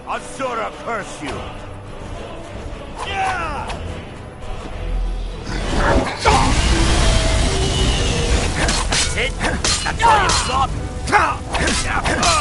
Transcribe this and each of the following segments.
Asura curse you! Yeah! That's it? That's all you got? Yeah!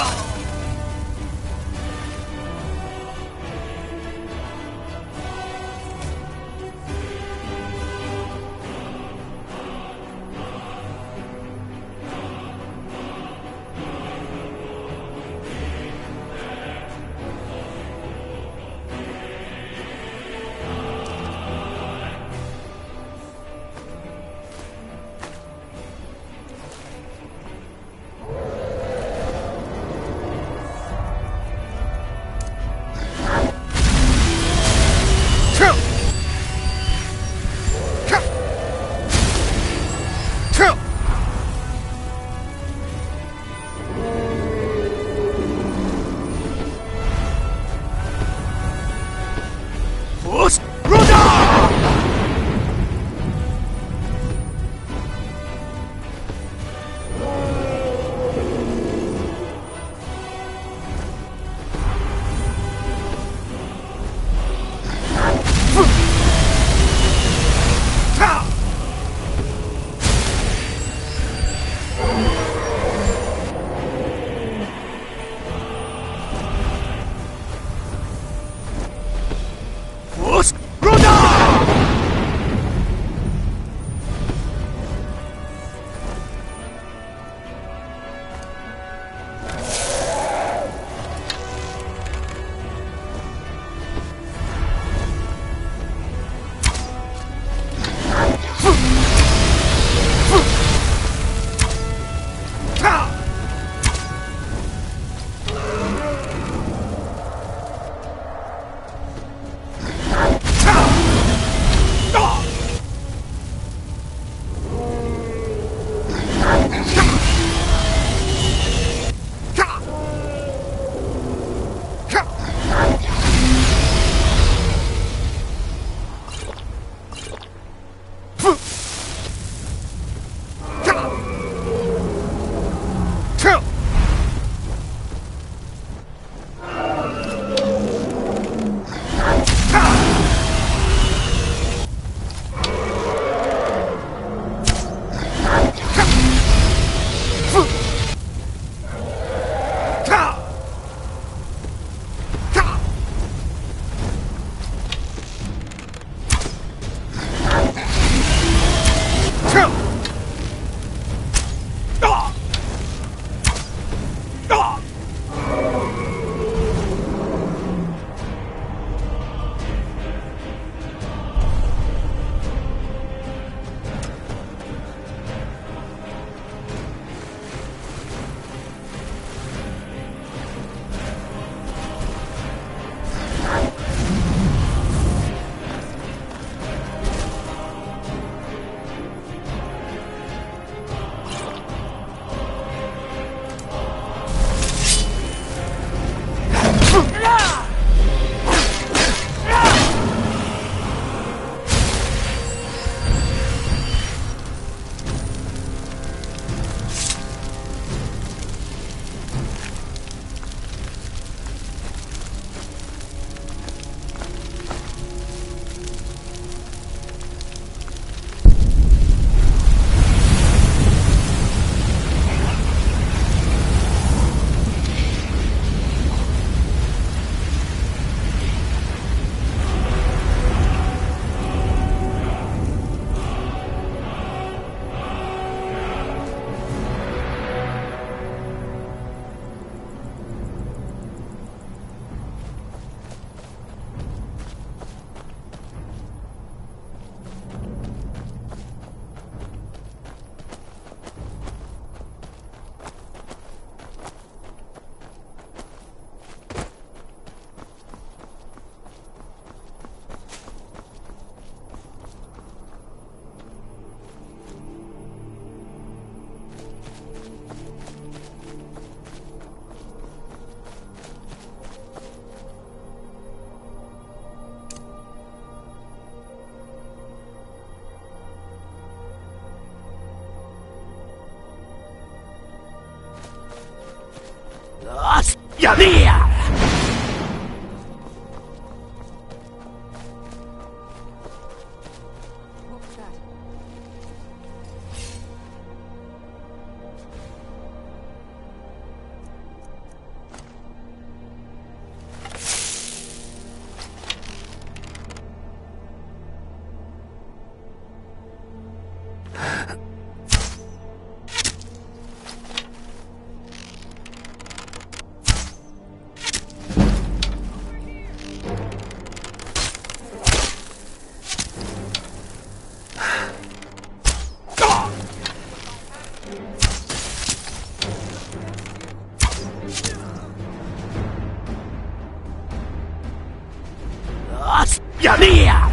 Yamia!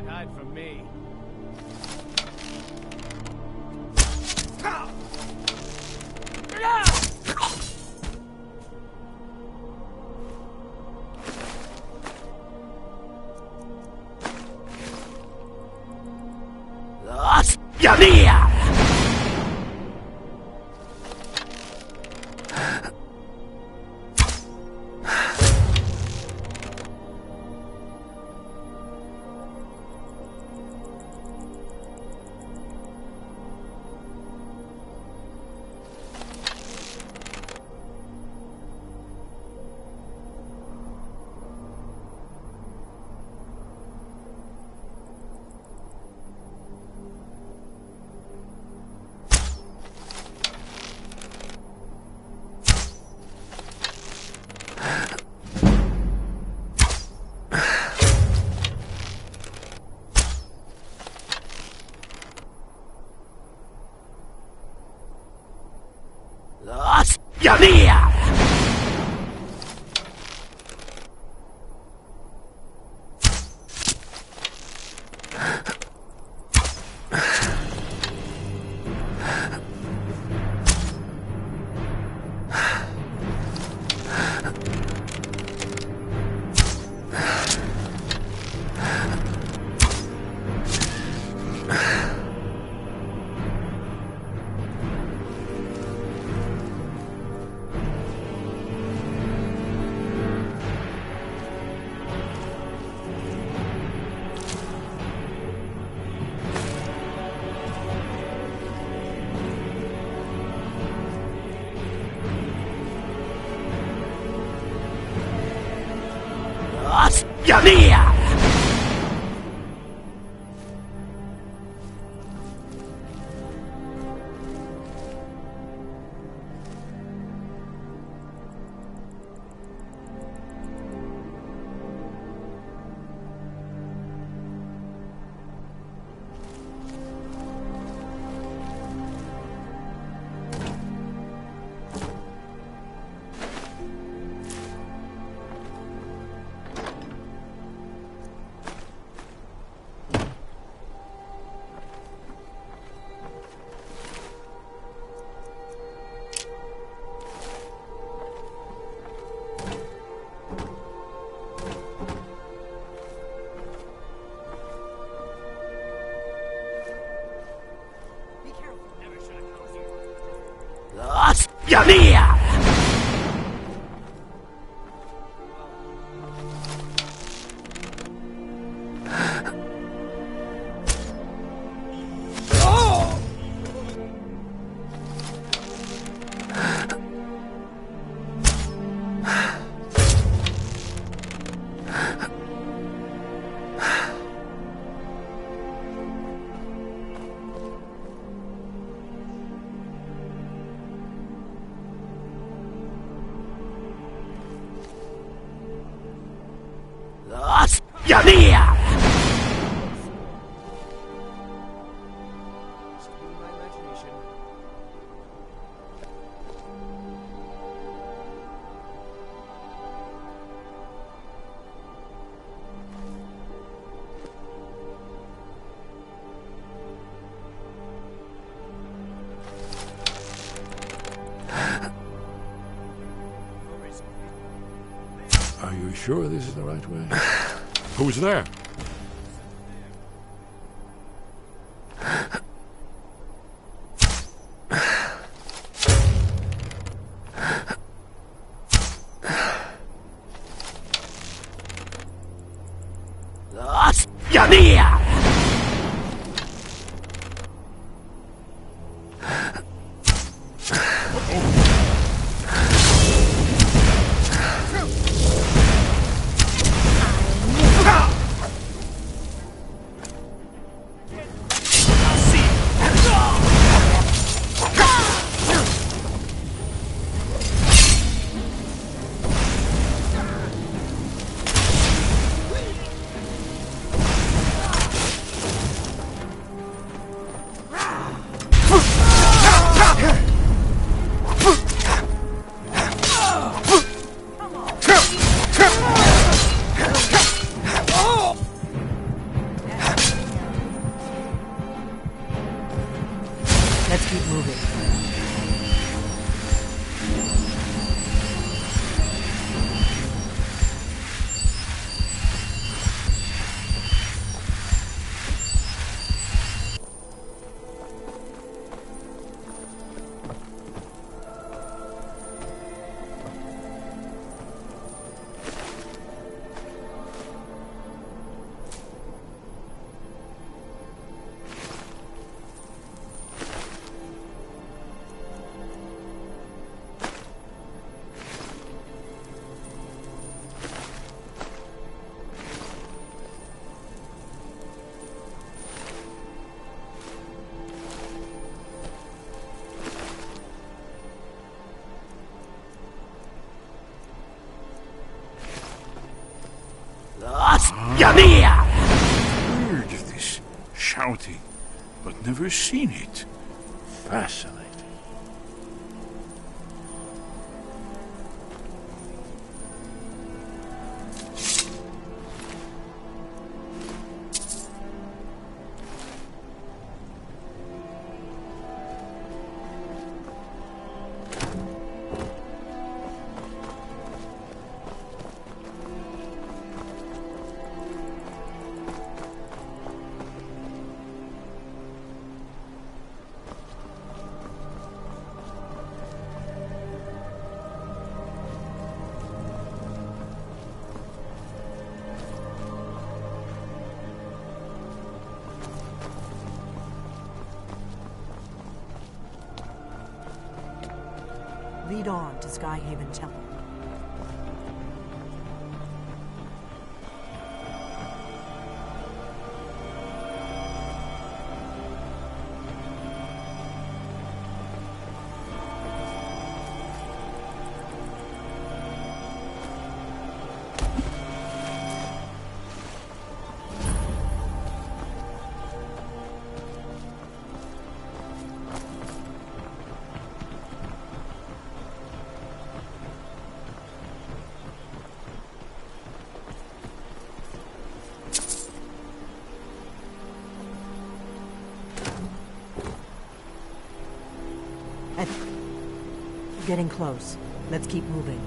Hide from me. Yamia! Yamia! Yamia! Yamia! Yamia! Are you sure this is the right way? Who's there? Yamia! Heard this shouting, but never seen it. Fascinating. Lead on to Skyhaven Temple. Getting close. Let's keep moving.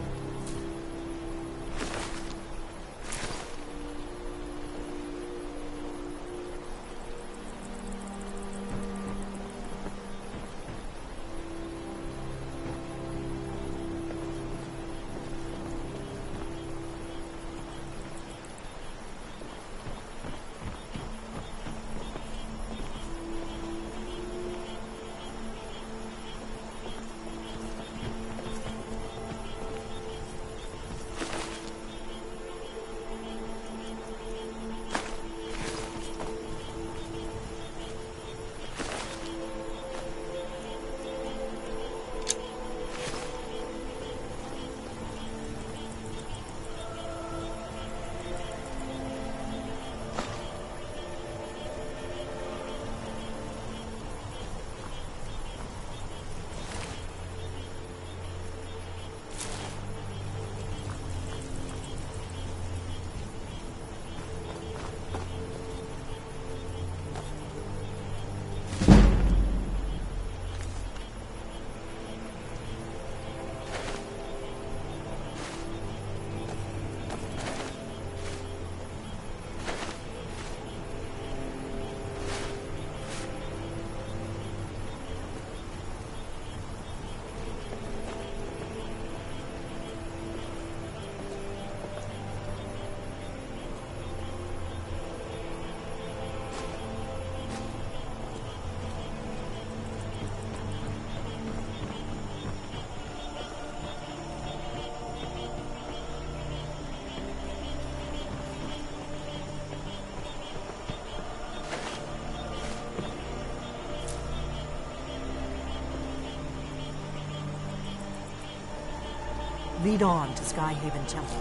Lead on to Skyhaven Temple.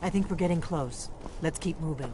I think we're getting close. Let's keep moving.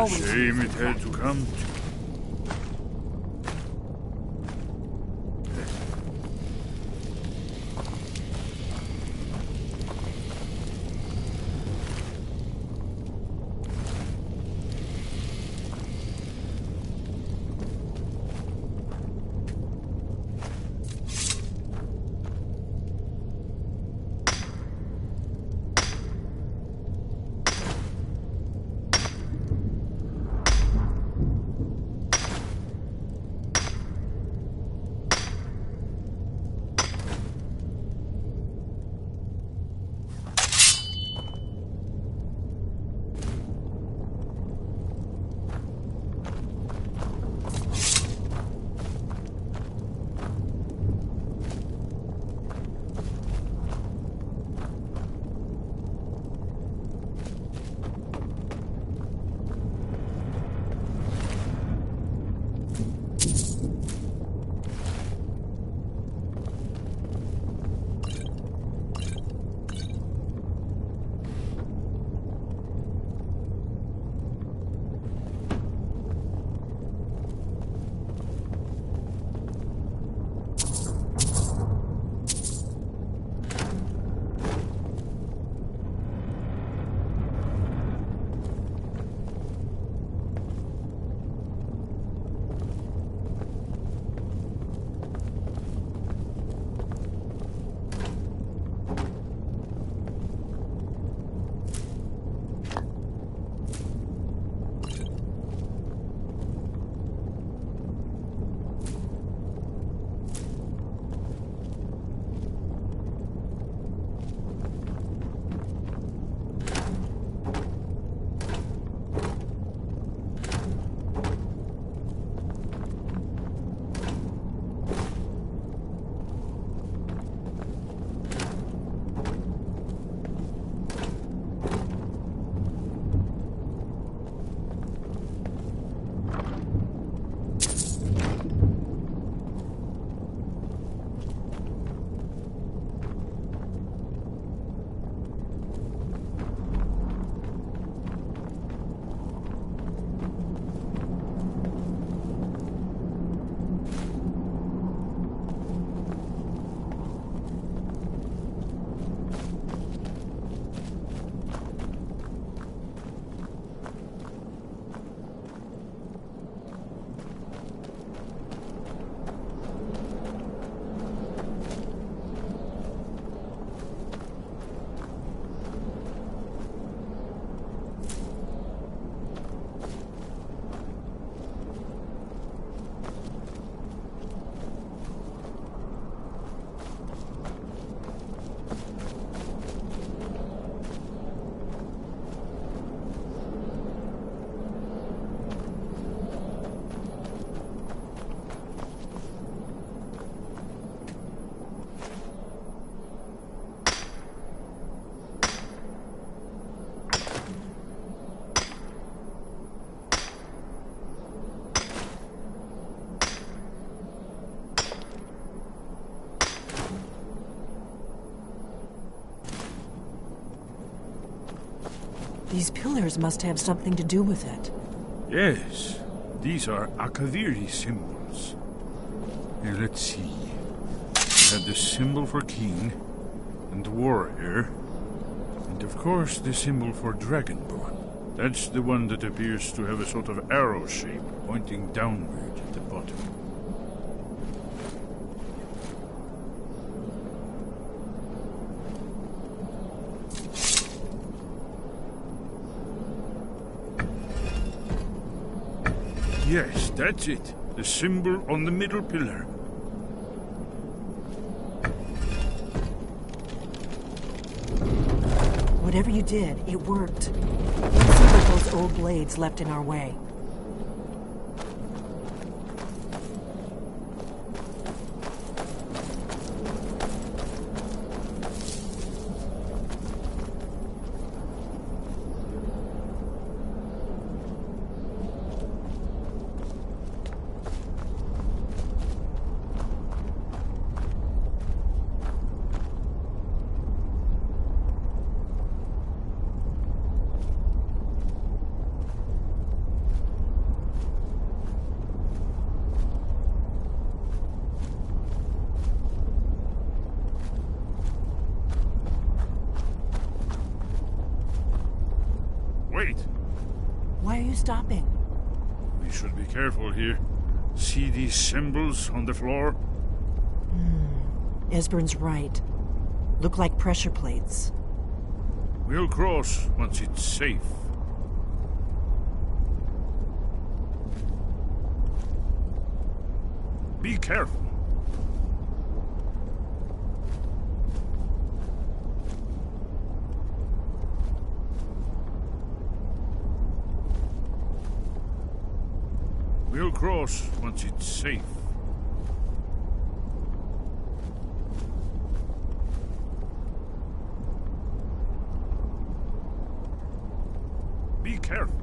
always Shame it had to come to. These pillars must have something to do with it. Yes, these are Akaviri symbols. Here, let's see. We have the symbol for king and warrior, and of course the symbol for dragonborn. That's the one that appears to have a sort of arrow shape pointing downward at the bottom. Yes, that's it. The symbol on the middle pillar. Whatever you did, it worked. Let's see what those old blades left in our way. are you stopping? We should be careful here. See these symbols on the floor? Esbern's right. Look like pressure plates. We'll cross once it's safe. Be careful. We'll cross once it's safe. Be careful.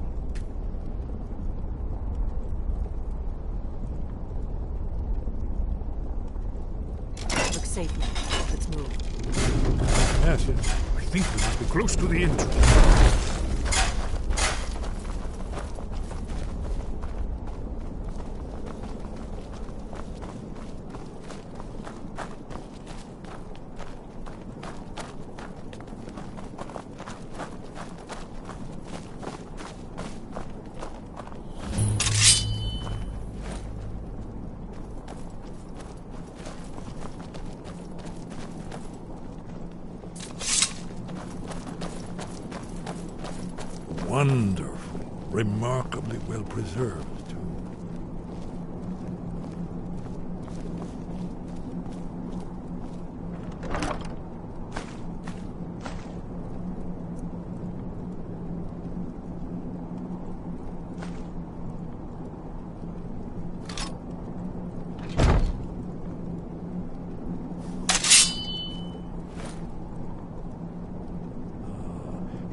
Looks safe now. Let's move. Yes, yes. I think we must be close to the entrance. Wonderful. Remarkably well preserved, too.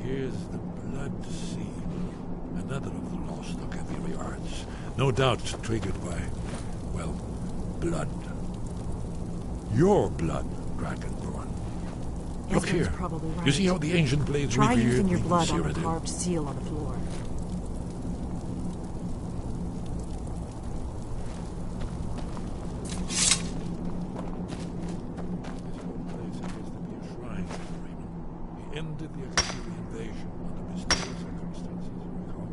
Here's the blood seal. Another of the lost Akaviri arts. No doubt triggered by, well, blood. Your blood, Dragonborn. Look Esbern's here. probably right. You see how the ancient blades Try revered using your in blood on the Cyrodiil? carved seal on the floor. This whole place appears to be a shrine to Raymond. He ended the Akaviri invasion under mysterious circumstances, recall.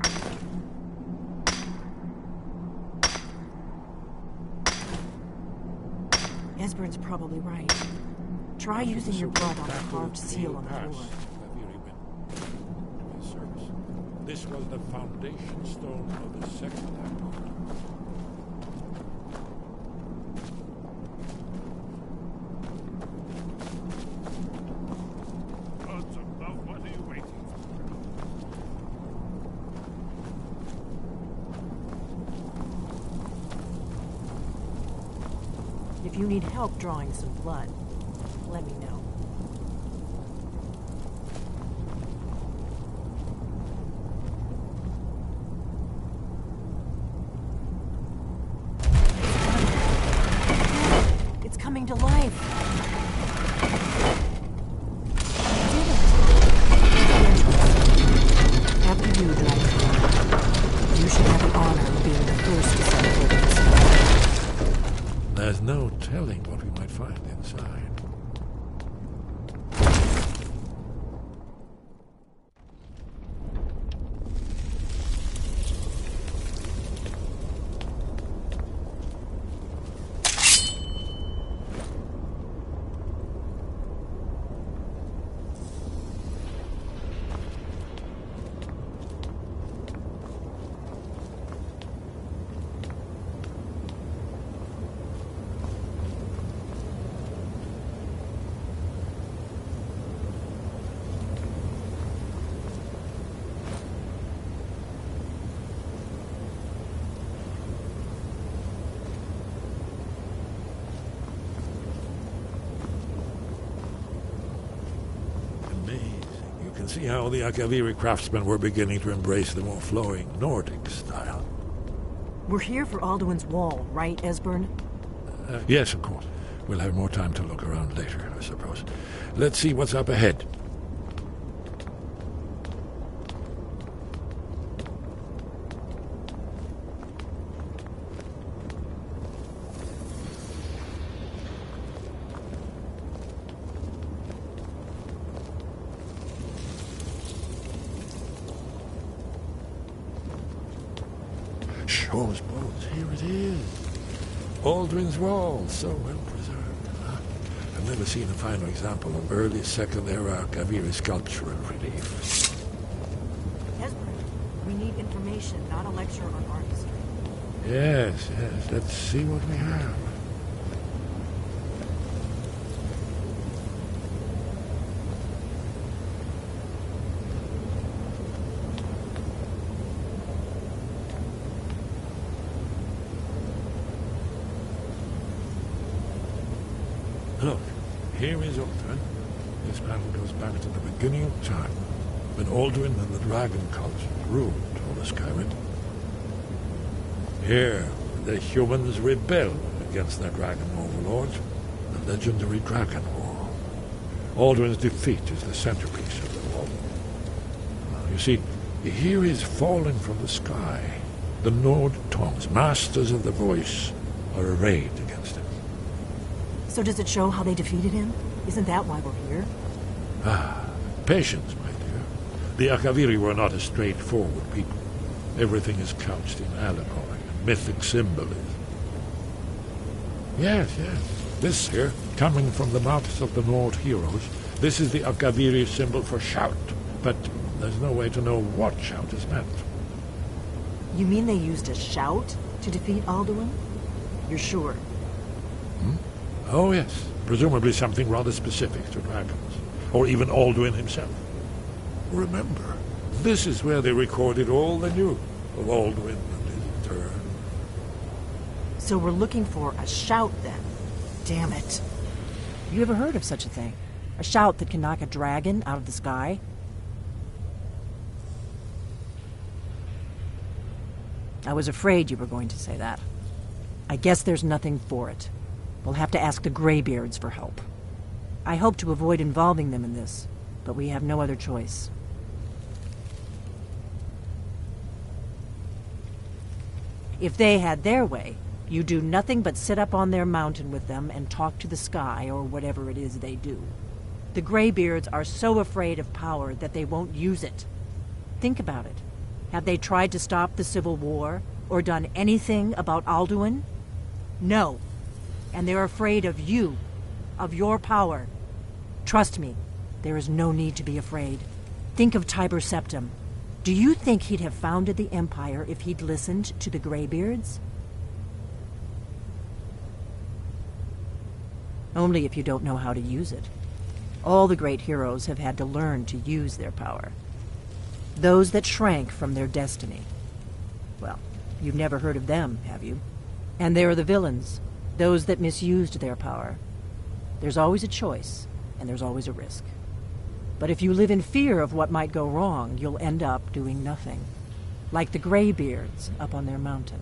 Esbern's probably right. Try using your blood on the carved seal on the floor. This was the foundation stone of the Second Empire. Gods above, what are you waiting for? If you need help drawing some blood, let me know. It's coming to life. You did it. After you, Dragon. You should have the honor of being the first to set foot inside. There's no telling what we might find inside. See how the Akaviri craftsmen were beginning to embrace the more flowing Nordic style. We're here for Alduin's Wall, right, Esbern? Yes, of course. We'll have more time to look around later, I suppose. Let's see what's up ahead. Heroes' bones. Here it is. Aldrin's Wall, so well preserved. I've never seen a finer example of early Second Era Kaviri sculptural relief. Esbern, we need information, not a lecture on art history. Yes. Let's see what we have. Look, here is Aldrin. This battle goes back to the beginning of time, when Aldrin and the Dragon Cult ruled over Skyrim. Here, the humans rebelled against their dragon overlords, the legendary Dragon War. Aldrin's defeat is the centerpiece of the war. You see, here is fallen from the sky. The Nord Tongs, masters of the voice, are arrayed against him. So does it show how they defeated him? Isn't that why we're here? Patience, my dear. The Akaviri were not a straightforward people. Everything is couched in allegory and mythic symbolism. Yes. This here, coming from the mouths of the Nord heroes, this is the Akaviri symbol for shout. But there's no way to know what shout is meant. You mean they used a shout to defeat Alduin? You're sure? Oh, yes. Presumably something rather specific to dragons. Or even Alduin himself. Remember, this is where they recorded all they knew of Alduin and his turn. So we're looking for a shout, then. Damn it. You ever heard of such a thing? A shout that can knock a dragon out of the sky? I was afraid you were going to say that. I guess there's nothing for it. We'll have to ask the Greybeards for help. I hope to avoid involving them in this, but we have no other choice. If they had their way, you do nothing but sit up on their mountain with them and talk to the sky or whatever it is they do. The Greybeards are so afraid of power that they won't use it. Think about it. Have they tried to stop the Civil War or done anything about Alduin? No. And they're afraid of you, of your power. Trust me, there is no need to be afraid. Think of Tiber Septim. Do you think he'd have founded the Empire if he'd listened to the Greybeards? Only if you don't know how to use it. All the great heroes have had to learn to use their power. Those that shrank from their destiny. Well, you've never heard of them, have you? And there are the villains. Those that misused their power. There's always a choice, and there's always a risk. But if you live in fear of what might go wrong, you'll end up doing nothing. Like the Greybeards up on their mountain.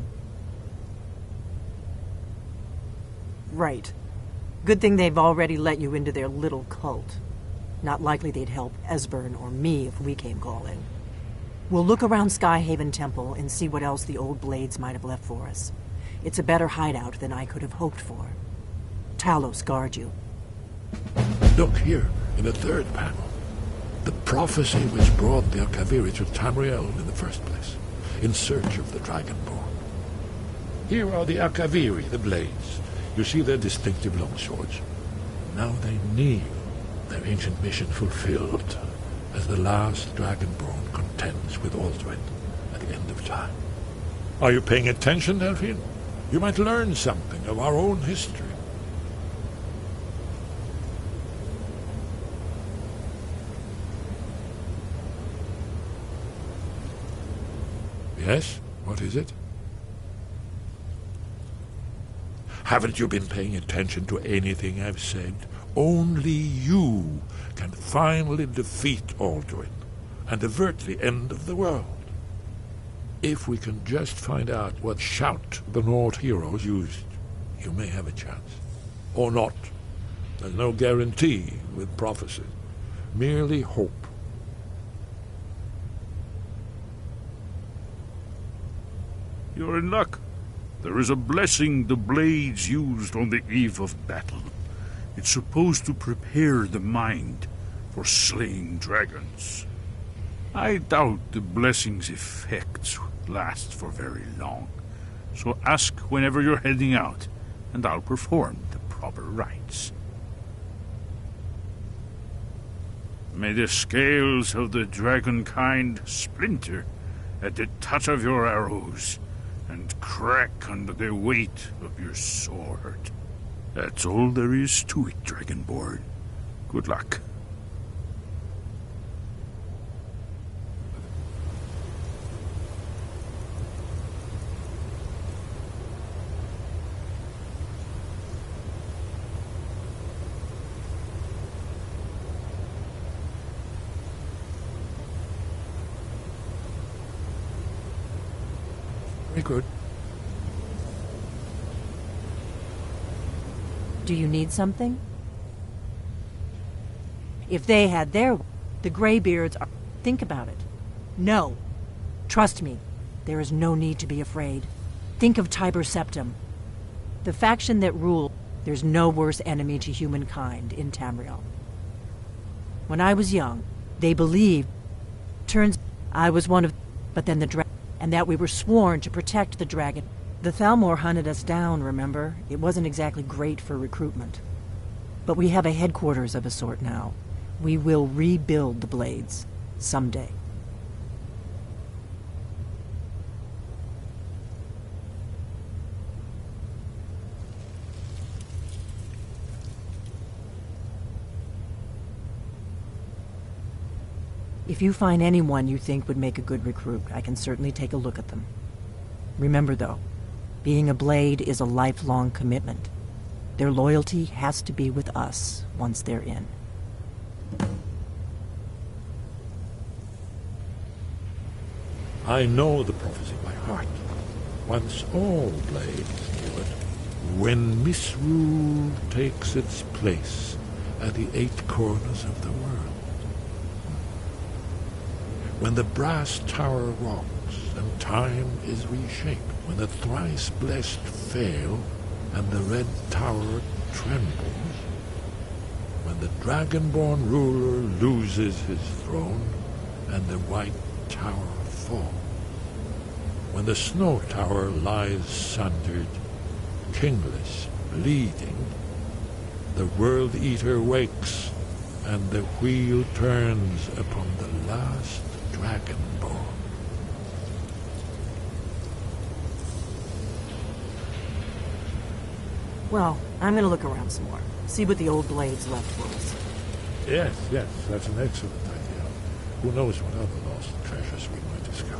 Right. Good thing they've already let you into their little cult. Not likely they'd help Esbern or me if we came calling. We'll look around Skyhaven Temple and see what else the old blades might have left for us. It's a better hideout than I could have hoped for. Talos guard you. Look here, in the third panel. The prophecy which brought the Akaviri to Tamriel in the first place, in search of the Dragonborn. Here are the Akaviri, the blades. You see their distinctive longswords. Now they kneel, their ancient mission fulfilled, as the last Dragonborn contends with Alduin at the end of time. Are you paying attention, Delphine? You might learn something of our own history. Yes? What is it? Haven't you been paying attention to anything I've said? Only you can finally defeat Alduin and avert the end of the world. If we can just find out what shout the Nord heroes used, you may have a chance. Or not. There's no guarantee with prophecy. Merely hope. You're in luck. There is a blessing the blades used on the eve of battle. It's supposed to prepare the mind for slaying dragons. I doubt the blessing's effects last for very long. So ask whenever you're heading out, and I'll perform the proper rites. May the scales of the dragonkind splinter at the touch of your arrows, and crack under the weight of your sword. That's all there is to it, Dragonborn. Good luck. Very good. Do you need something? If they had their way, the Greybeards are... Think about it. No. Trust me, there is no need to be afraid. Think of Tiber Septim. The faction that rule, there's no worse enemy to humankind in Tamriel. When I was young, they believed... Turns I was one of... But then the dragon... And that we were sworn to protect the dragon. The Thalmor hunted us down, remember? It wasn't exactly great for recruitment. But we have a headquarters of a sort now. We will rebuild the Blades. Someday. If you find anyone you think would make a good recruit, I can certainly take a look at them. Remember, though, being a Blade is a lifelong commitment. Their loyalty has to be with us once they're in. I know the prophecy by heart. Once all Blades knew it. When misrule takes its place at the 8 corners of the world. When the brass tower rocks and time is reshaped, when the thrice blessed fail and the red tower trembles, when the dragonborn ruler loses his throne and the white tower falls, when the snow tower lies sundered, kingless, bleeding, the world eater wakes and the wheel turns upon the last dragonborn. Well, I'm gonna look around some more. See what the old Blades left for us. Yes, that's an excellent idea. Who knows what other lost treasures we might discover.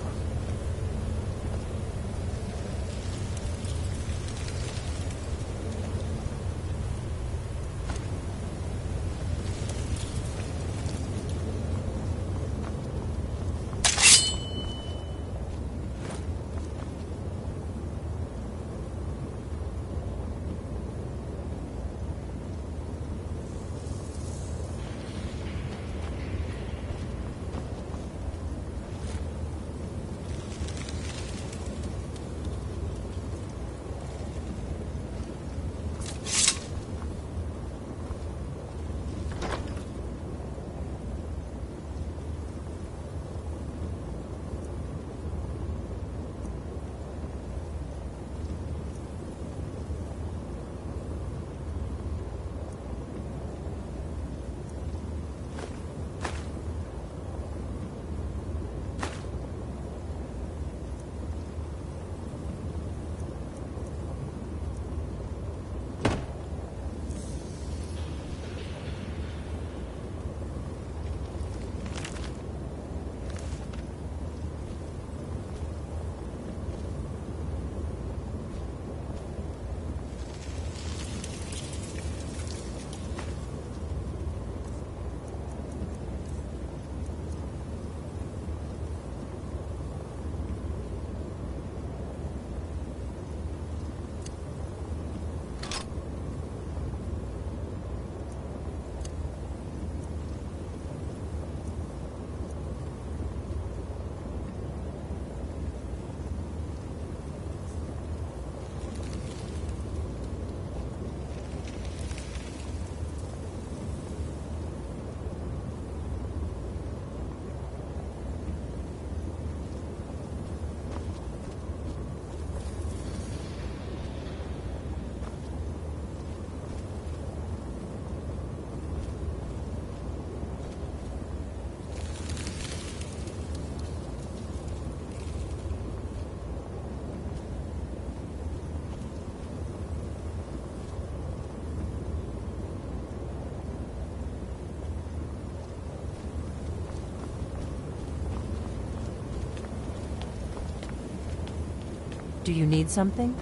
Do you need something?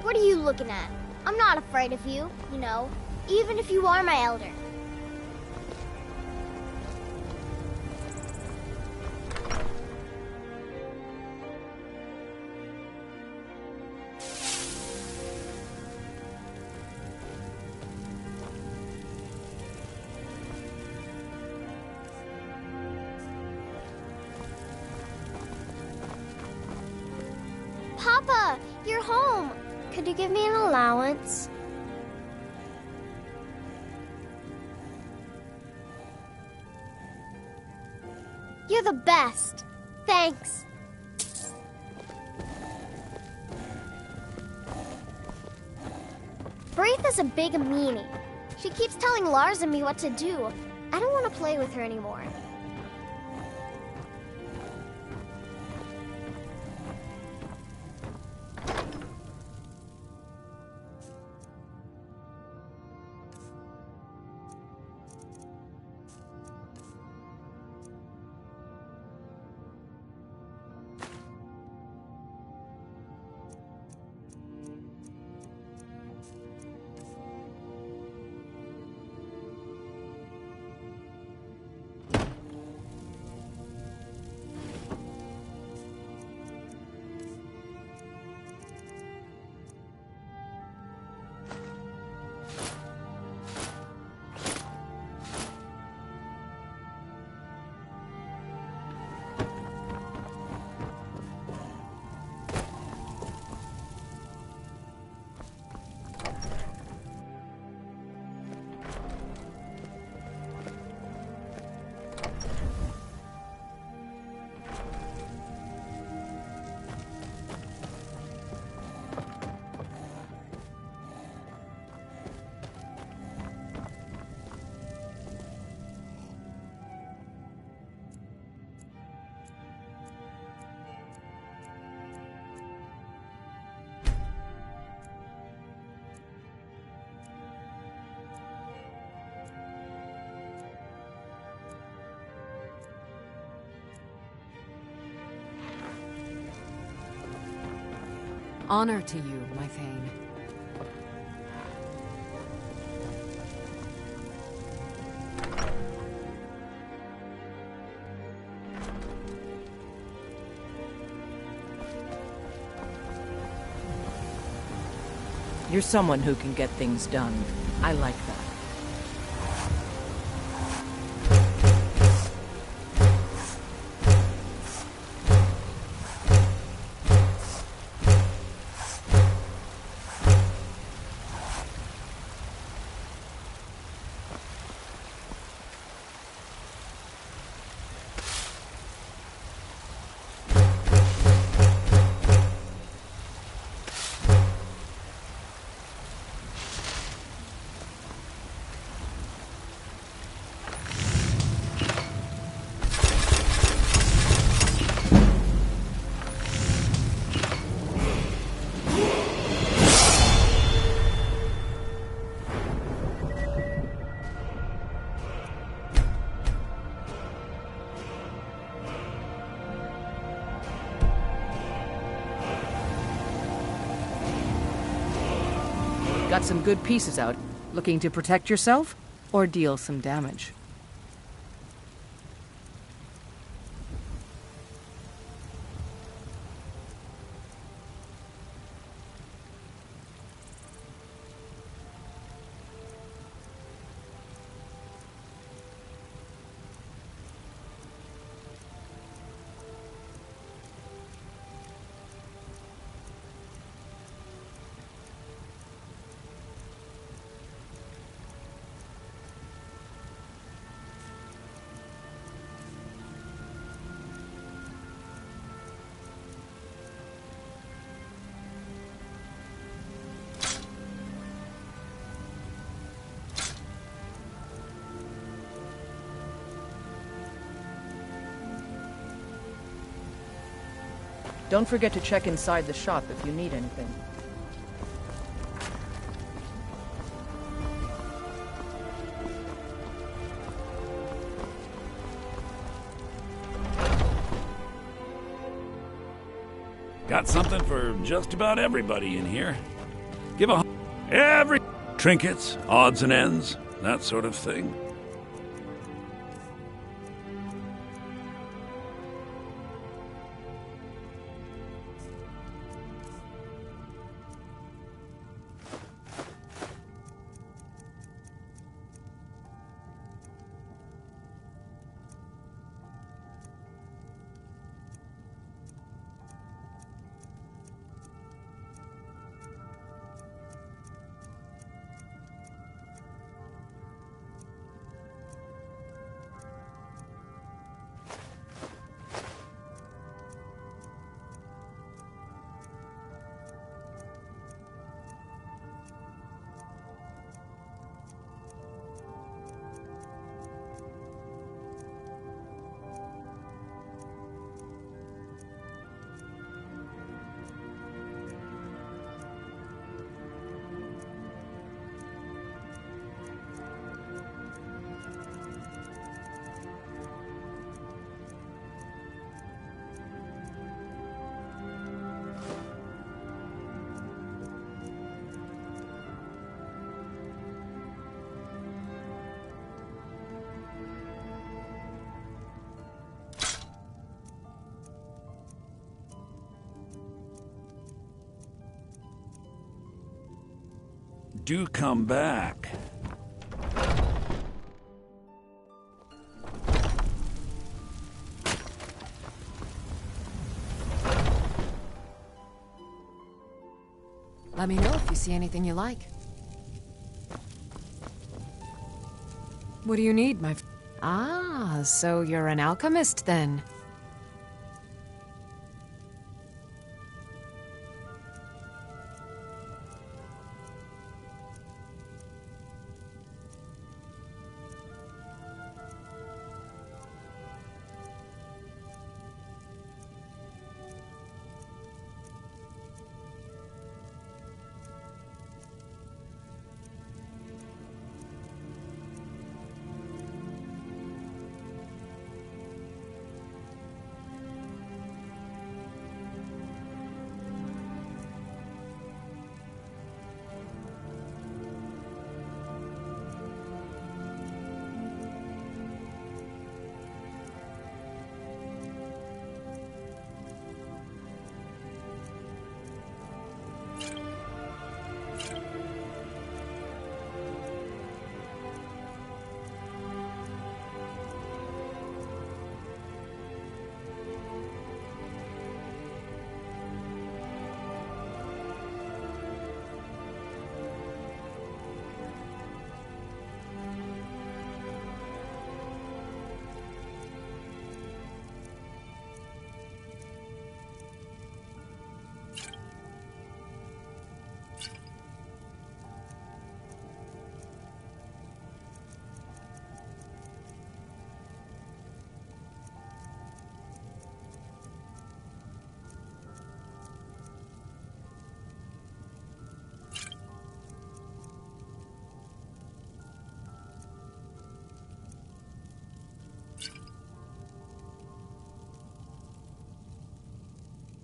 What are you looking at? I'm not afraid of you, you know, even if you are my elder. Papa, you're home. Could you give me an allowance? You're the best. Thanks. Braitha's a big meanie. She keeps telling Lars and me what to do. I don't want to play with her anymore. Honor to you, my Thane. You're someone who can get things done. I like that. Got some good pieces out. Looking to protect yourself? Or deal some damage? Don't forget to check inside the shop if you need anything. Got something for just about everybody in here. Give a every trinkets, odds and ends, that sort of thing. Do come back. Let me know if you see anything you like. What do you need, my... Ah, so you're an alchemist then.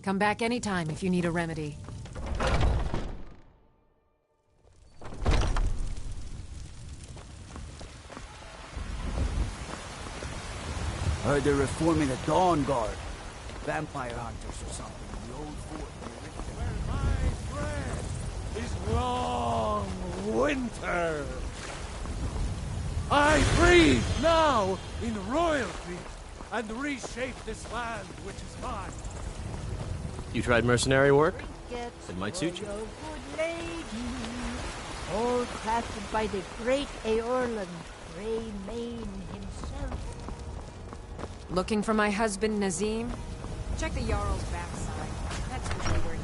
Come back anytime if you need a remedy. Heard they're reforming the Dawn Guard. Vampire hunters or something in the old fort. Where my bread is long winter. I breathe now in royalty and reshape this land which is mine. You tried mercenary work? It might suit you. Good lady, all crafted by the great Aorlan, Greymane himself. Looking for my husband, Nazim? Check the Jarl's backside. That's usually where he...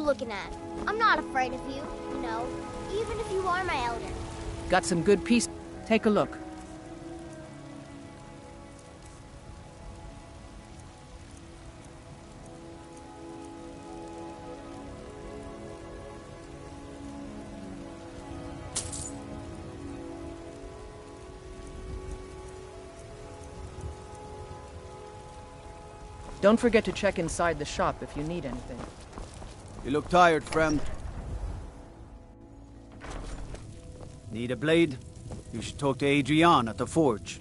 looking at? I'm not afraid of you, you know, even if you are my elder. Got some good piece. Take a look. Don't forget to check inside the shop if you need anything. You look tired, friend. Need a blade? You should talk to Adrian at the forge.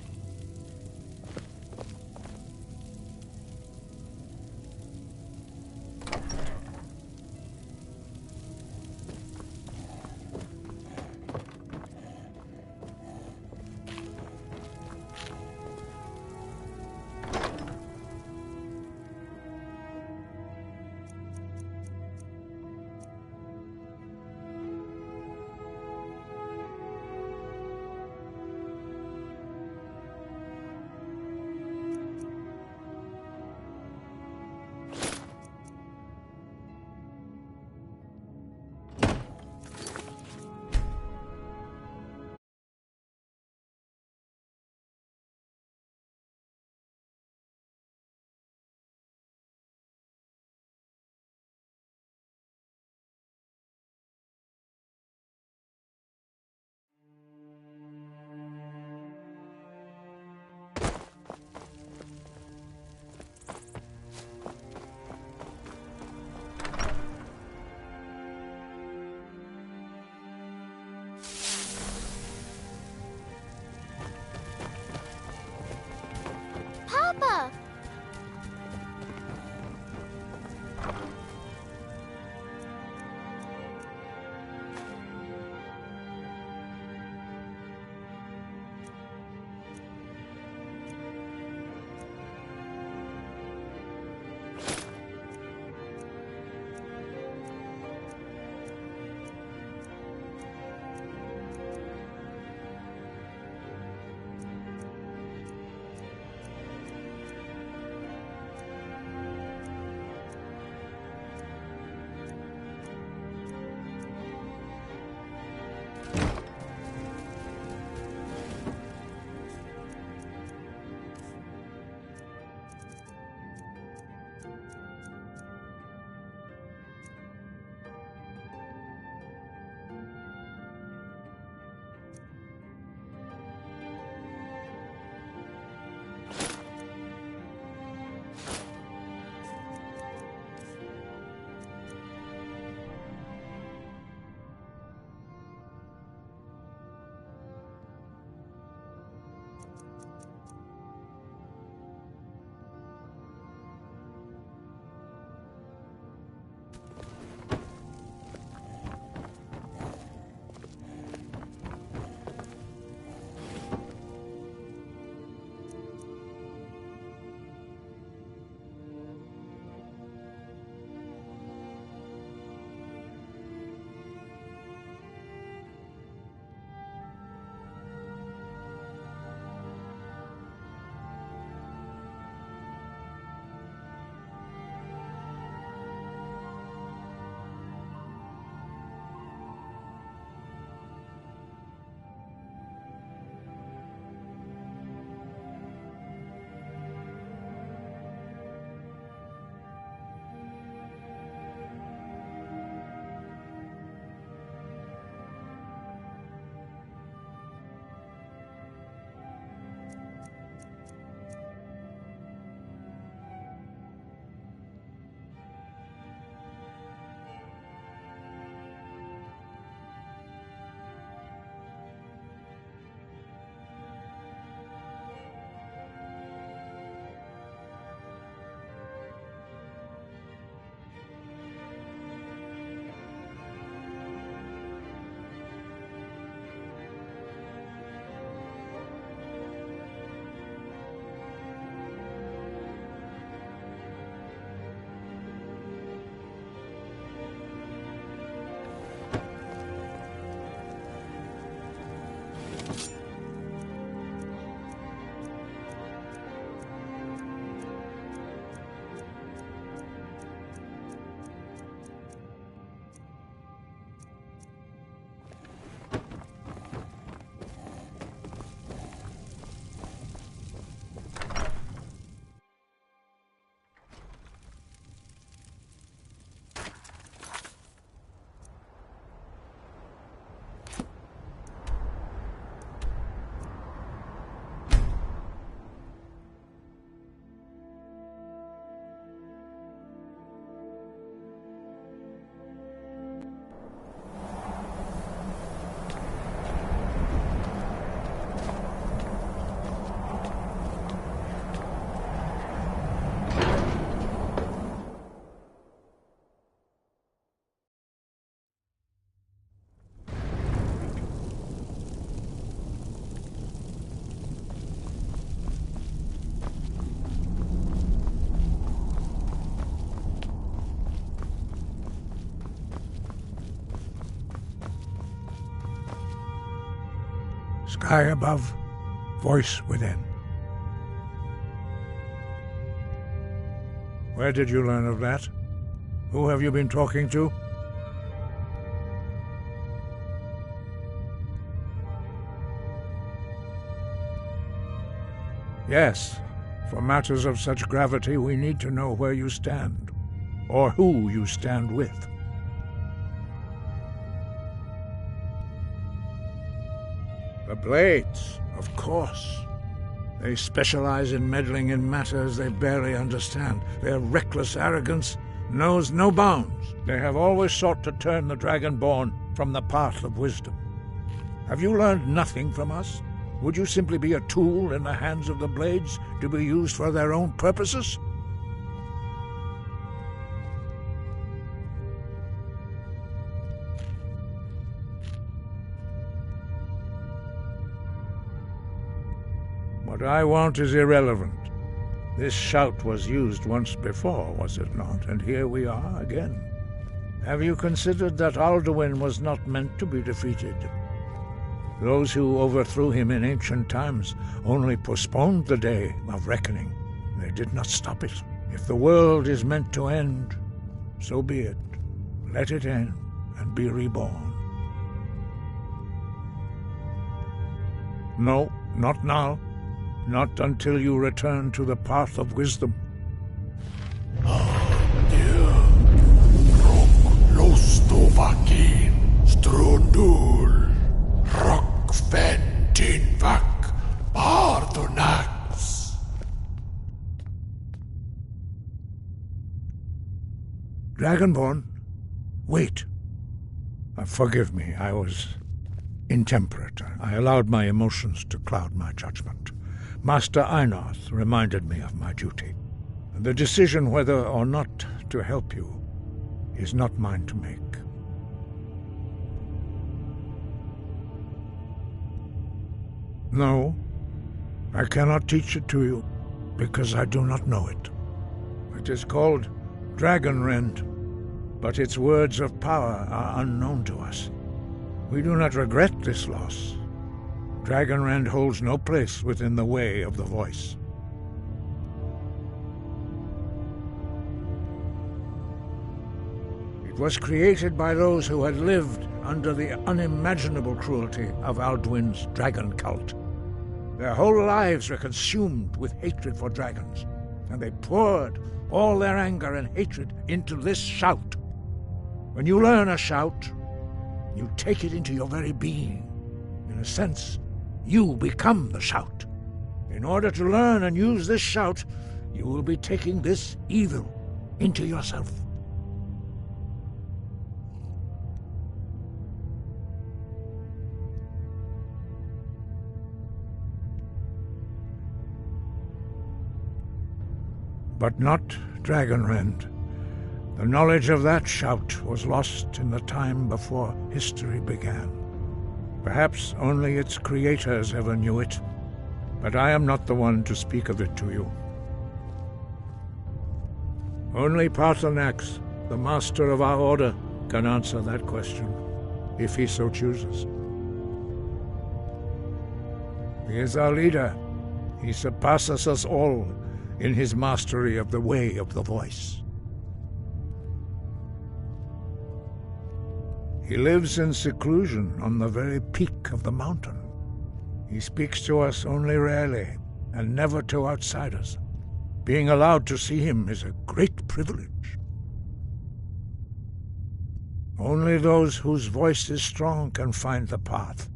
Sky above, voice within. Where did you learn of that? Who have you been talking to? Yes, for matters of such gravity, we need to know where you stand, or who you stand with. The Blades, of course. They specialize in meddling in matters they barely understand. Their reckless arrogance knows no bounds. They have always sought to turn the Dragonborn from the path of wisdom. Have you learned nothing from us? Would you simply be a tool in the hands of the Blades to be used for their own purposes? What I want is irrelevant. This shout was used once before, was it not? And here we are again. Have you considered that Alduin was not meant to be defeated? Those who overthrew him in ancient times only postponed the day of reckoning. They did not stop it. If the world is meant to end, so be it. Let it end and be reborn. No, not now. Not until you return to the path of wisdom. Dragonborn, wait. Forgive me, I was intemperate. I allowed my emotions to cloud my judgment. Master Einarth reminded me of my duty. The decision whether or not to help you is not mine to make. No, I cannot teach it to you, because I do not know it. It is called Dragonrend, but its words of power are unknown to us. We do not regret this loss. Dragonrend holds no place within the way of the voice. It was created by those who had lived under the unimaginable cruelty of Alduin's dragon cult. Their whole lives were consumed with hatred for dragons, and they poured all their anger and hatred into this shout. When you learn a shout, you take it into your very being. In a sense, you become the shout. In order to learn and use this shout, you will be taking this evil into yourself. But not Dragonrend. The knowledge of that shout was lost in the time before history began. Perhaps only its creators ever knew it, but I am not the one to speak of it to you. Only Paarthurnax, the master of our order, can answer that question, if he so chooses. He is our leader. He surpasses us all in his mastery of the way of the voice. He lives in seclusion on the very peak of the mountain. He speaks to us only rarely, and never to outsiders. Being allowed to see him is a great privilege. Only those whose voice is strong can find the path.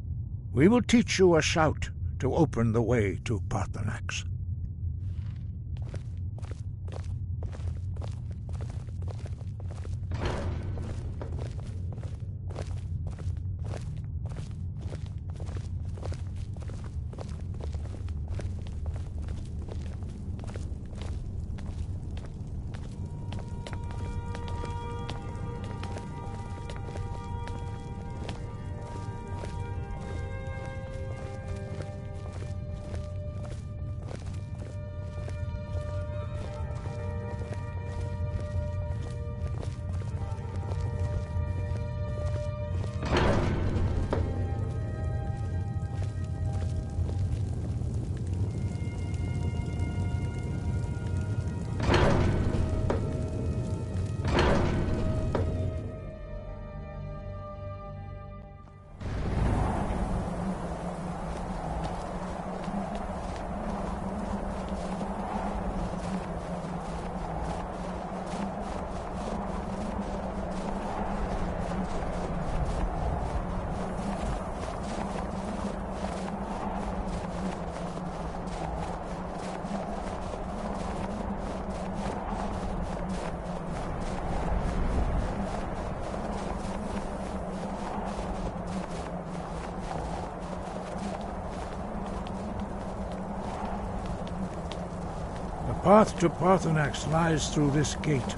We will teach you a shout to open the way to Paarthurnax. path to Parthenax lies through this gate.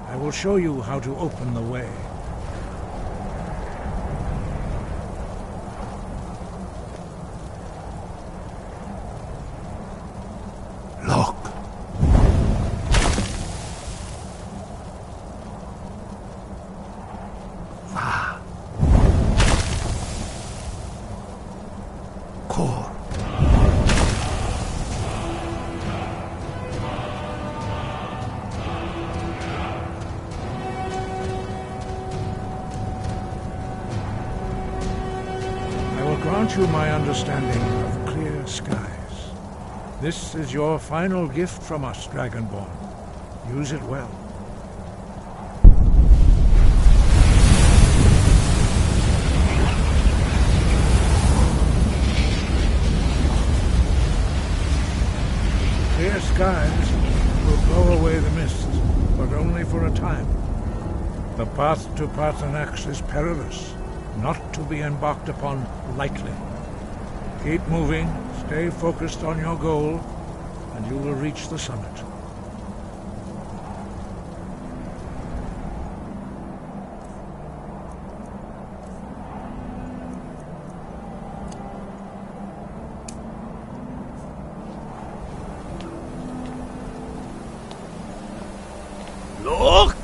I will show you how to open the way. Look. Va. Cor. Grant you my understanding of clear skies. This is your final gift from us, Dragonborn. Use it well. Clear skies will blow away the mist, but only for a time. The path to Parthenax is perilous, not to be embarked upon lightly. Keep moving, stay focused on your goal, and you will reach the summit. Look!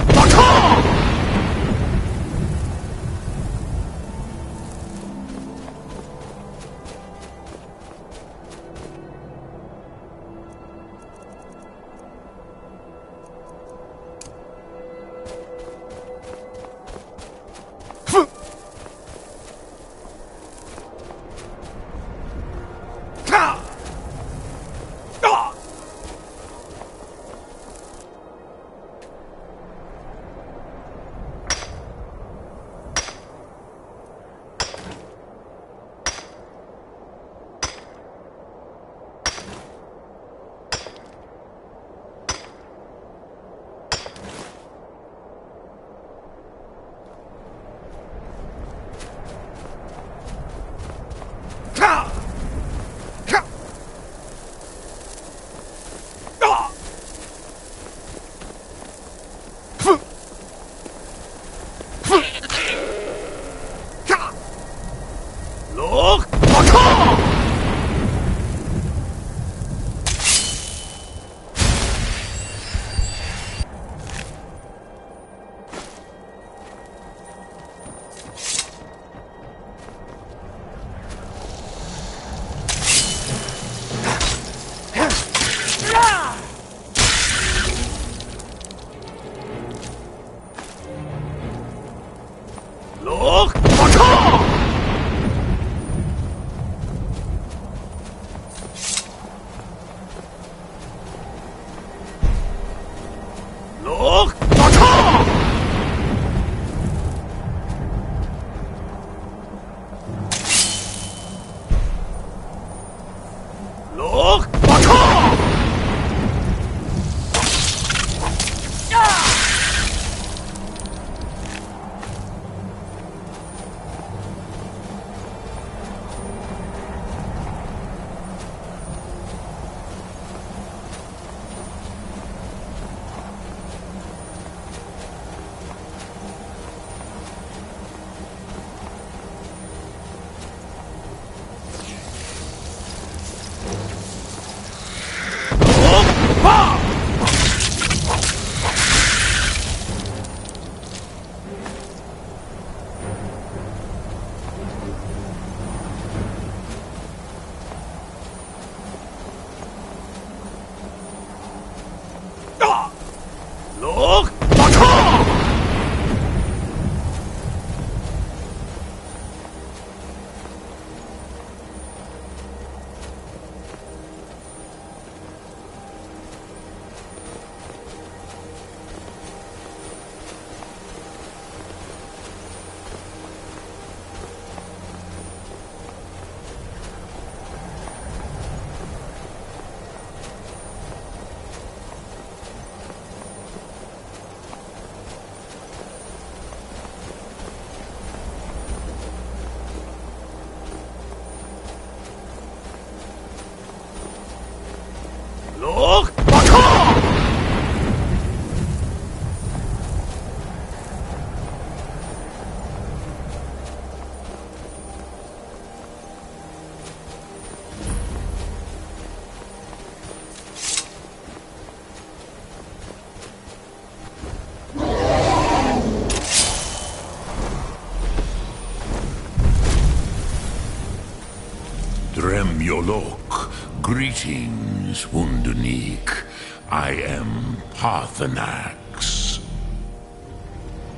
Golok, greetings, Wunderneek. I am Parthenax.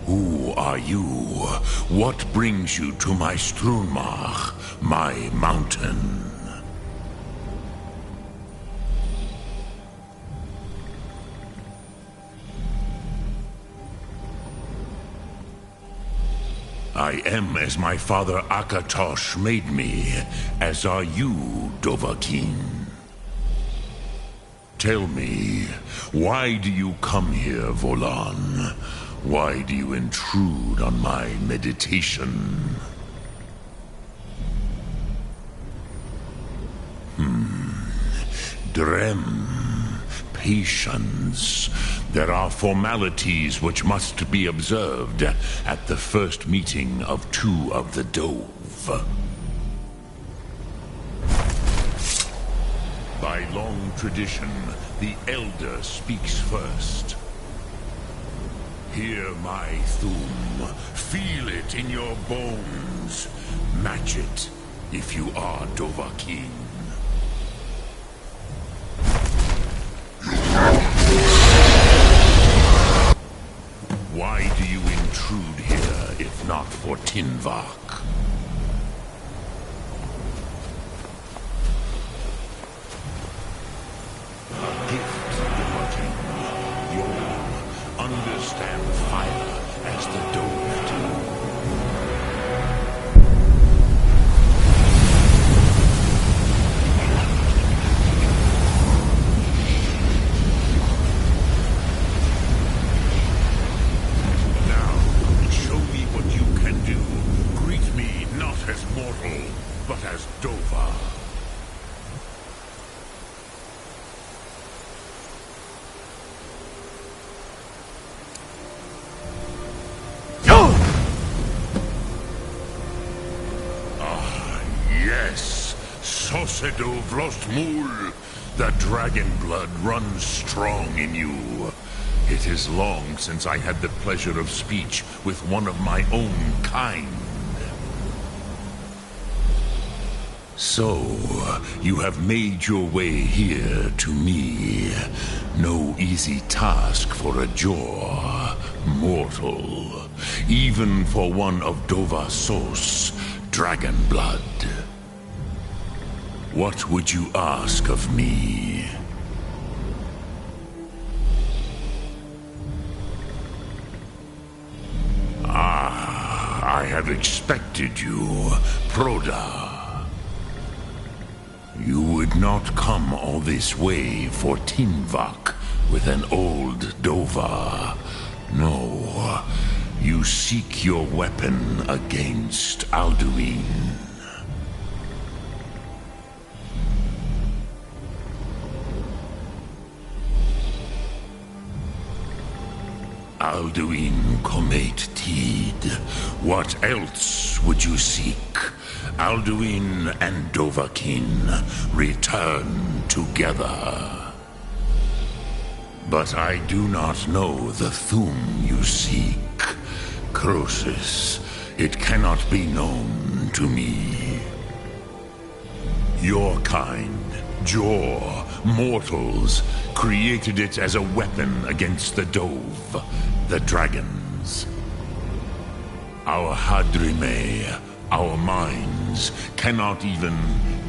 Who are you? What brings you to my Strunmach, my mountain? I am as my father Akatosh made me, as are you, Dovahkiin. Tell me, why do you come here, Volan? Why do you intrude on my meditation? Drem. Patience. There are formalities which must be observed at the first meeting of two of the Dove. By long tradition, the Elder speaks first. Hear my Thum. Feel it in your bones. Match it if you are Dovahkiin. Why do you intrude here, if not for Tinvak? A gift, Dovahkiin. You'll understand fire as the Dove do. But as Dova. Yes, Sosedo Vrostmul. The dragon blood runs strong in you. It is long since I had the pleasure of speech with one of my own kind. So, you have made your way here to me. No easy task for a Jor, mortal. Even for one of Dovasos, dragon blood. What would you ask of me? I have expected you, Proda. You would not come all this way for Tinvak with an old Dova. No, you seek your weapon against Alduin. Alduin Comate Teed. What else would you seek? Alduin and Dovahkiin return together. But I do not know the Thum you seek. Croesus, it cannot be known to me. Your kind, Jor, mortals, created it as a weapon against the Dove, the dragons. Our Hadrime, our minds, cannot even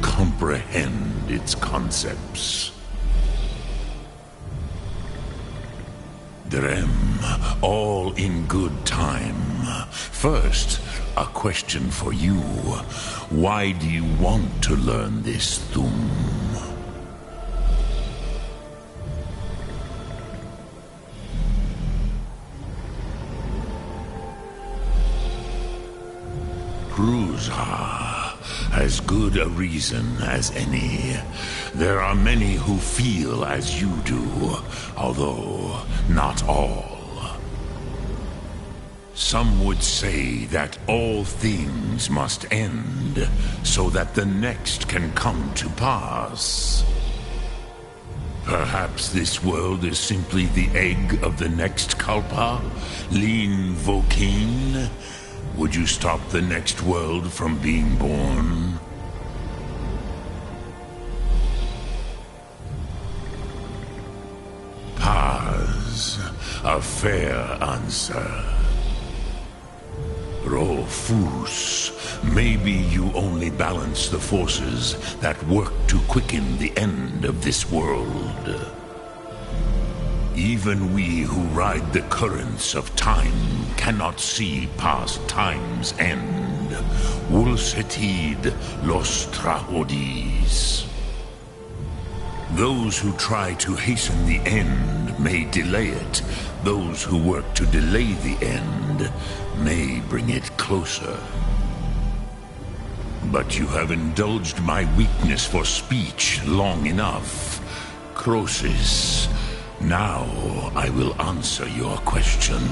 comprehend its concepts. Drem, all in good time. First, a question for you. Why do you want to learn this Thum? Cruzha, as good a reason as any. There are many who feel as you do, although not all. Some would say that all things must end, so that the next can come to pass. Perhaps this world is simply the egg of the next Kalpa, Lin Vokin. Would you stop the next world from being born? answers. A fair answer. Rofus, maybe you only balance the forces that work to quicken the end of this world. Even we who ride the currents of time cannot see past time's end. Wulsetid los trahodis. Those who try to hasten the end may delay it. Those who work to delay the end may bring it closer. But you have indulged my weakness for speech long enough. Croesus, now I will answer your question.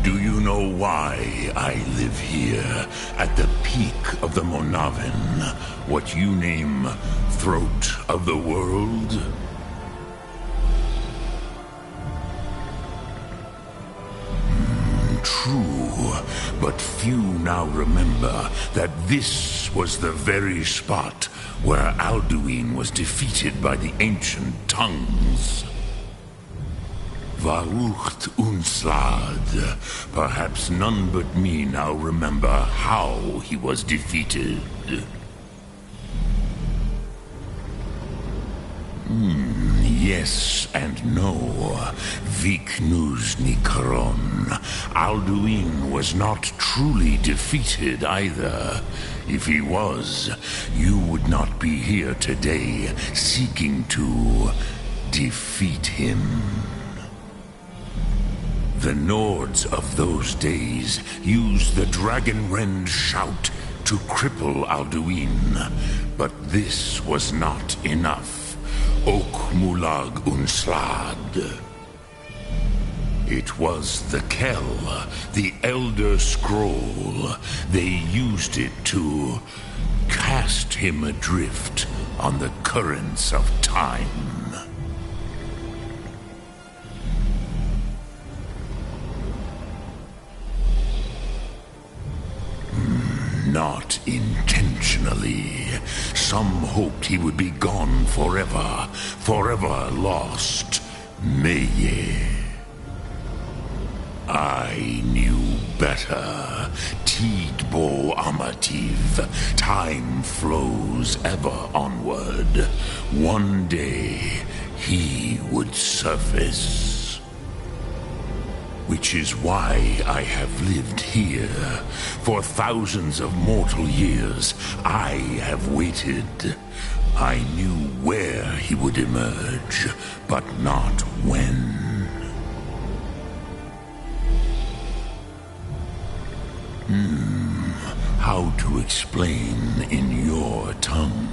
Do you know why I live here, at the peak of the Monavin, what you name Throat of the World? True, but few now remember that this was the very spot where Alduin was defeated by the ancient tongues. Varucht Unslad. Perhaps none but me now remember how he was defeated. Yes and no. Viknus Nikaron. Alduin was not truly defeated either. If he was, you would not be here today seeking to defeat him. The Nords of those days used the Dragonrend shout to cripple Alduin, but this was not enough. Ok Mulag Unslad. It was the Kell, the Elder Scroll. They used it to cast him adrift on the currents of time. Not intentionally. Some hoped he would be gone forever, forever lost. Meye. I knew better. Tidbo Amativ. Time flows ever onward. One day, he would surface. Which is why I have lived here. For thousands of mortal years, I have waited. I knew where he would emerge, but not when. How to explain in your tongue?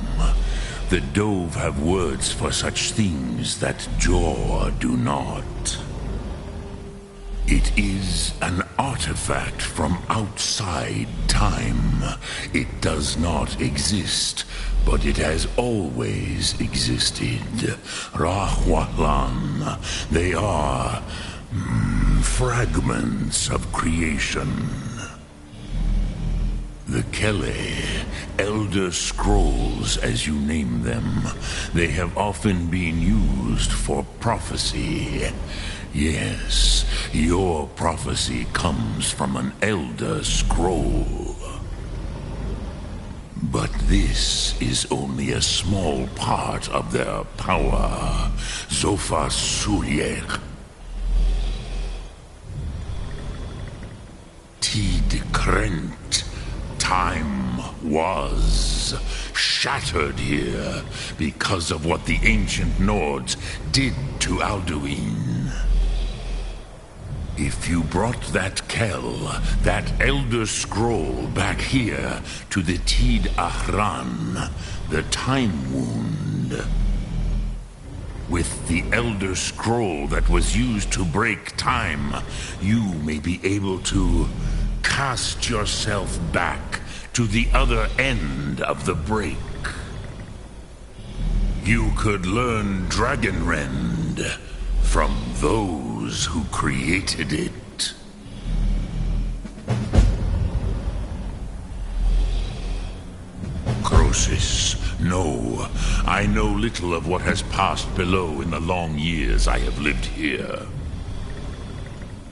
The Dove have words for such things that Jor do not. It is an artifact from outside time. It does not exist, but it has always existed. Rahwalan. They are fragments of creation. The Kele, Elder Scrolls as you name them, they have often been used for prophecy. Yes, your prophecy comes from an Elder Scroll. But this is only a small part of their power. Zofa Sulyek. Tid Krent. Time was shattered here because of what the ancient Nords did to Alduin. If you brought that Kell, that Elder Scroll back here to the Tid Ahran, the Time Wound, with the Elder Scroll that was used to break time, you may be able to cast yourself back to the other end of the break. You could learn Dragonrend from those who created it. Crow necrosis. No, I know little of what has passed below in the long years I have lived here.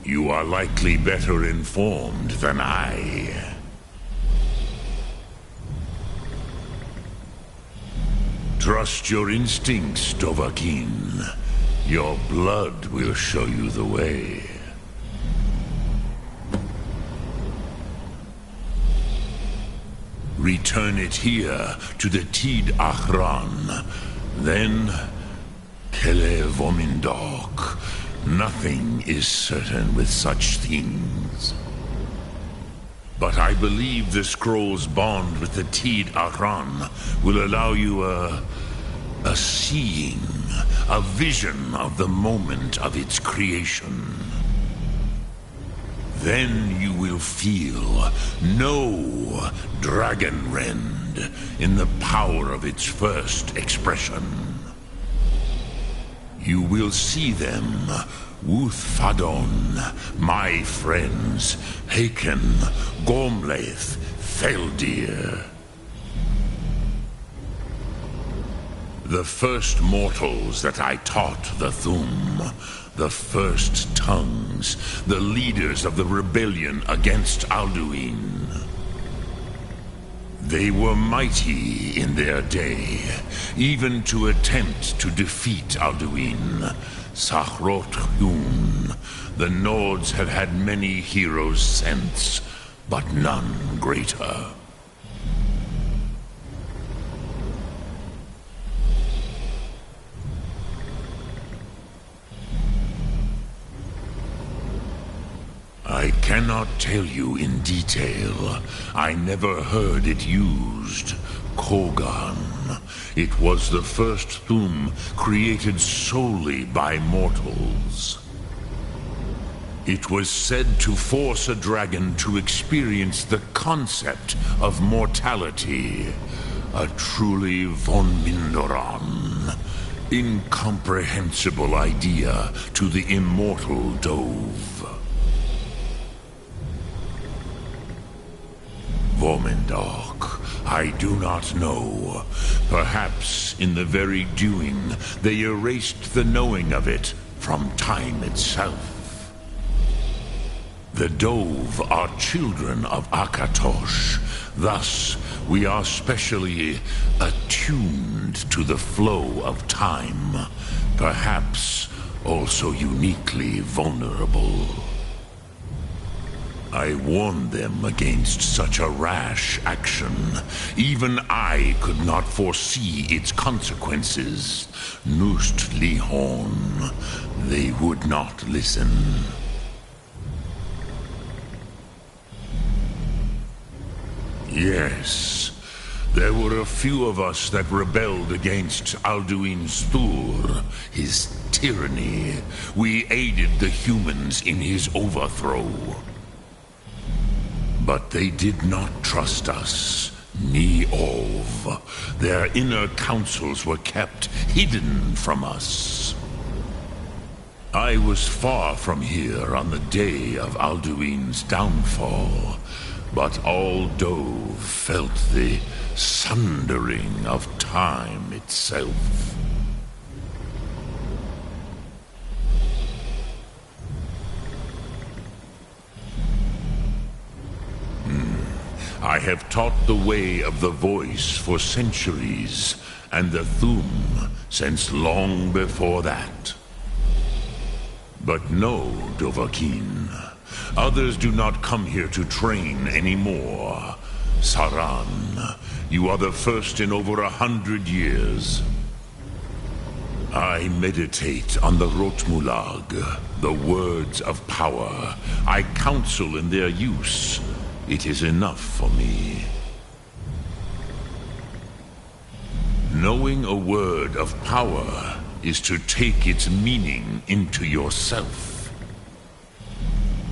You are likely better informed than I. Trust your instincts, Dovahkiin. Your blood will show you the way. Return it here to the Tid Achran. Then, Kele Vomindok. Nothing is certain with such things. But I believe the scroll's bond with the Tid Achran will allow you a seeing, a vision of the moment of its creation. Then you will feel no dragon rend in the power of its first expression. You will see them, Wuthfadon, my friends, Haken, Gormlaith, Feldir. The first mortals that I taught the Thum, the first tongues, the leaders of the rebellion against Alduin. They were mighty in their day, even to attempt to defeat Alduin. Sahrot Hun, the Nords have had many heroes since, but none greater. I cannot tell you in detail. I never heard it used. Kogan. It was the first Thum created solely by mortals. It was said to force a dragon to experience the concept of mortality. A truly von Mindoran. Incomprehensible idea to the immortal Dove. Vomindok, I do not know. Perhaps in the very doing, they erased the knowing of it from time itself. The Dove are children of Akatosh. Thus, we are specially attuned to the flow of time. Perhaps also uniquely vulnerable. I warned them against such a rash action. Even I could not foresee its consequences. Nust Lihon, they would not listen. Yes, there were a few of us that rebelled against Alduin's Thur, his tyranny. We aided the humans in his overthrow. But they did not trust us, ni Ov. Their inner counsels were kept hidden from us. I was far from here on the day of Alduin's downfall, but all Dove felt the sundering of time itself. I have taught the way of the voice for centuries, and the Thum since long before that. But no, Dovahkiin. Others do not come here to train anymore. Saran, you are the first in over 100 years. I meditate on the Rotmulag, the words of power. I counsel in their use. It is enough for me. Knowing a word of power is to take its meaning into yourself.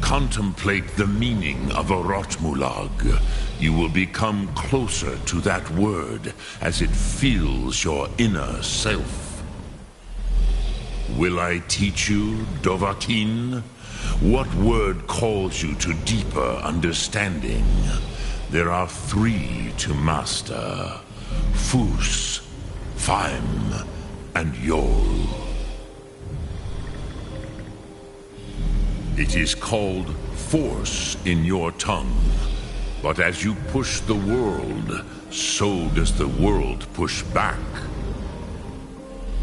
Contemplate the meaning of a Rotmulag. You will become closer to that word as it fills your inner self. Will I teach you, Dovahkiin? What word calls you to deeper understanding? There are 3 to master. Fus, Faim, and Yol. It is called force in your tongue, but as you push the world, so does the world push back.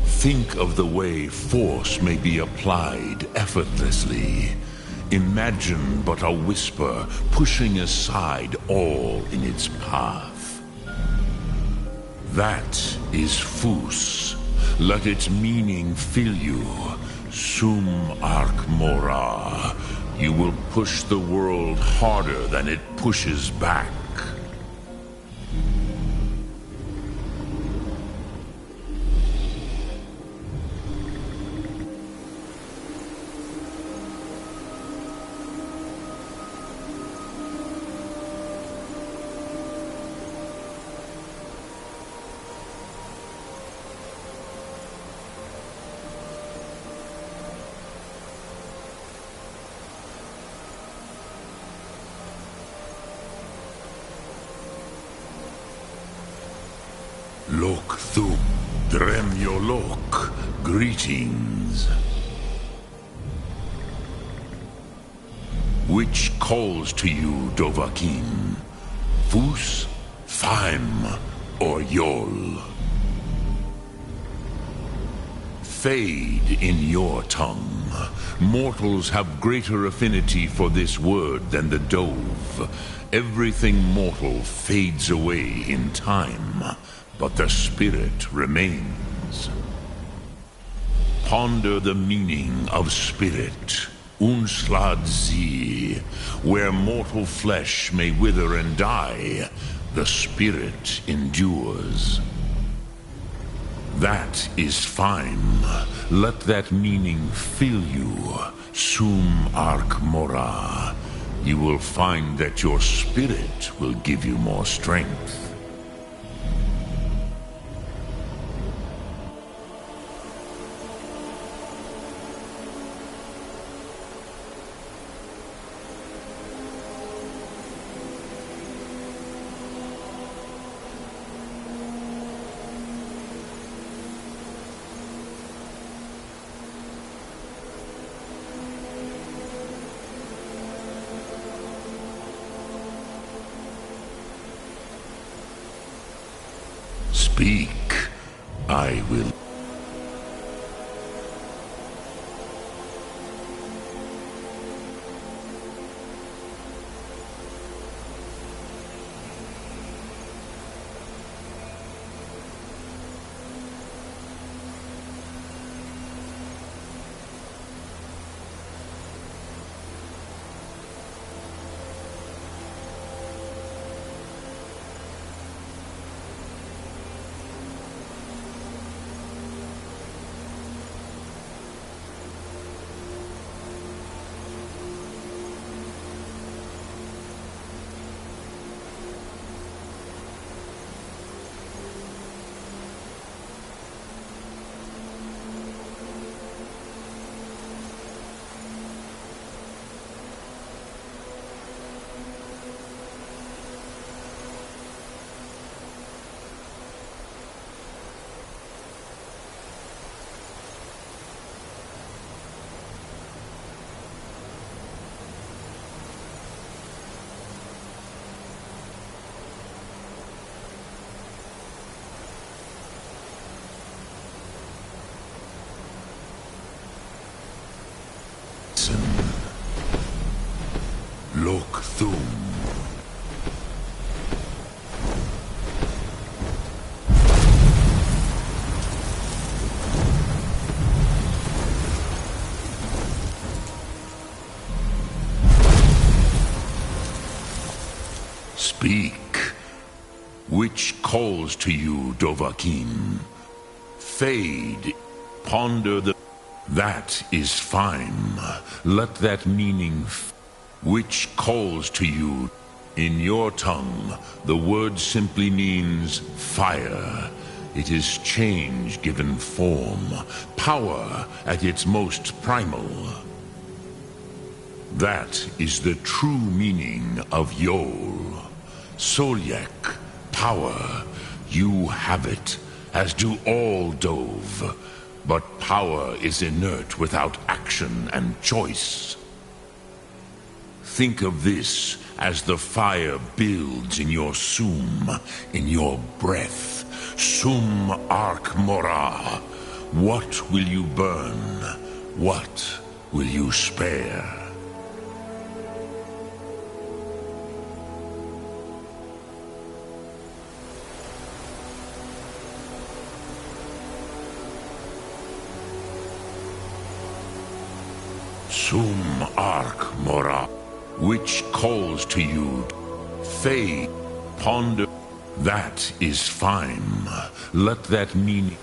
Think of the way force may be applied effortlessly. Imagine but a whisper pushing aside all in its path. That is Fus. Let its meaning fill you. Sum Arc Mora. You will push the world harder than it pushes back. Lok Thum, Dremyolok, greetings. Which calls to you, Dovahkiin? Fus, Faim, or Yol? Fade in your tongue. Mortals have greater affinity for this word than the Dove. Everything mortal fades away in time, but the spirit remains. Ponder the meaning of spirit, Unslad Zi. Where mortal flesh may wither and die, the spirit endures. That is fine. Let that meaning fill you, Sum Arc Mora. You will find that your spirit will give you more strength. Speak, I will. Lok Thum. Speak. Which calls to you, Dovahkiin? Fade. Ponder the... That is fine. Let that meaning... Which calls to you. In your tongue, the word simply means fire. It is change given form, power at its most primal. That is the true meaning of Yol. Solyek, power. You have it, as do all Dove. But power is inert without action and choice. Think of this as the fire builds in your Sum, in your breath. Sum Arc Mora. What will you burn? What will you spare? Sum Arc Mora, which calls to you, Fae, ponder. That is fine. Let that meaning.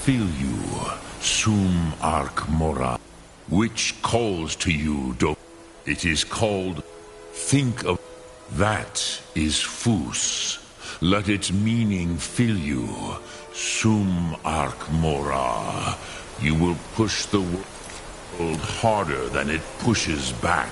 Feel you, Sum Arc Mora, which calls to you, It is called, think of, that is Fus. Let its meaning fill you, Sum Arc Mora. You will push the world harder than it pushes back.